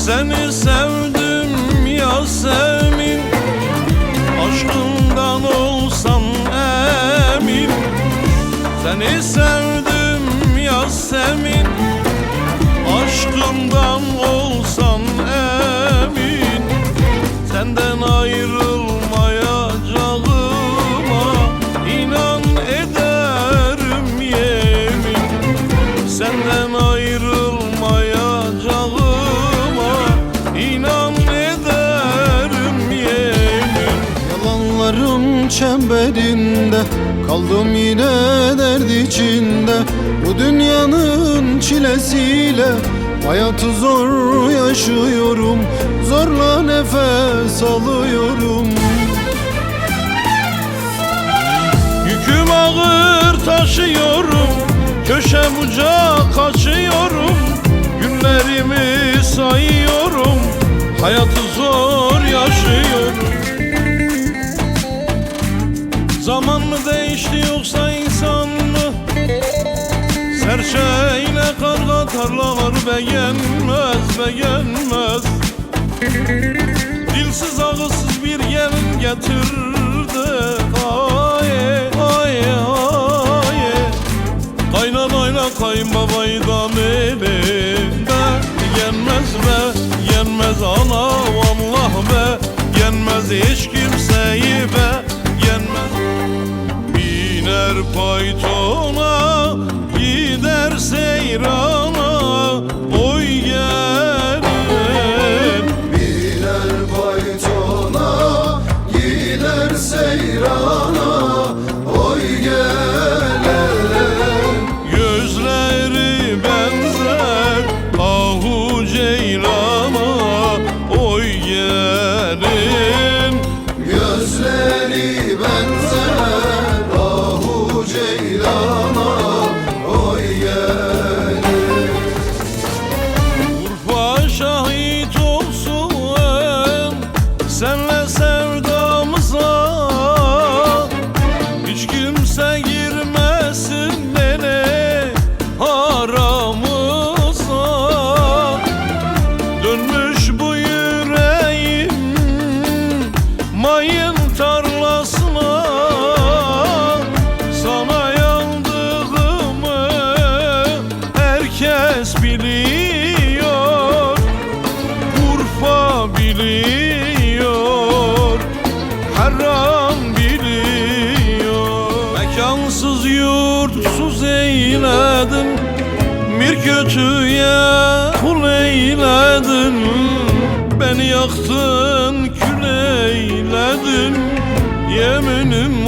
Seni sevdim Yasemin, aşkından olsan emin. Seni sevdim Yasemin, aşkından olsan emin. Senden ayrılmayacağıma inan ederim yemin. Senden ayrılmayacağıma inan ederim yemin. Yalanların çemberinde kaldım yine dert içinde. Bu dünyanın çilesiyle hayatı zor yaşıyorum. Zorla nefes alıyorum. Yüküm ağır taşıyorum, köşe bucak kaçıyorum. Günlerimi sayıyorum, hayatı zor yaşıyorum. Zaman mı değişti yoksa insan mı? Serçeyle karga tarlalar beğenmez, beğenmez. Dilsiz ağızsız bir gelin getirdi. Ay ay ay, kaynanayla kayınbabayı da elinde. Yenmez be, yenmez ana vallah be, yenmez hiç kimseyi be, yenmez. Biner paytona, gider seyrana, oy gelin. Biner paytona, gider seyrana, oy gelin. Gözleri benzer ahu ceylana, oy gelin. Gözleri benzer ahu ceylana, oy gelin. Urfa şahit olsun senle sevdamıza, hiç kimse girmesin beni aramıza. Dönmüş bu yüreğim mayın tarlasına, sana yandığımı herkes biliyor. Urfa biliyor, her an biliyor. Mekansız yurtsuz eyledin, bir kötüye kul eyledin. Beni yaktın, kül eyledin, yeminim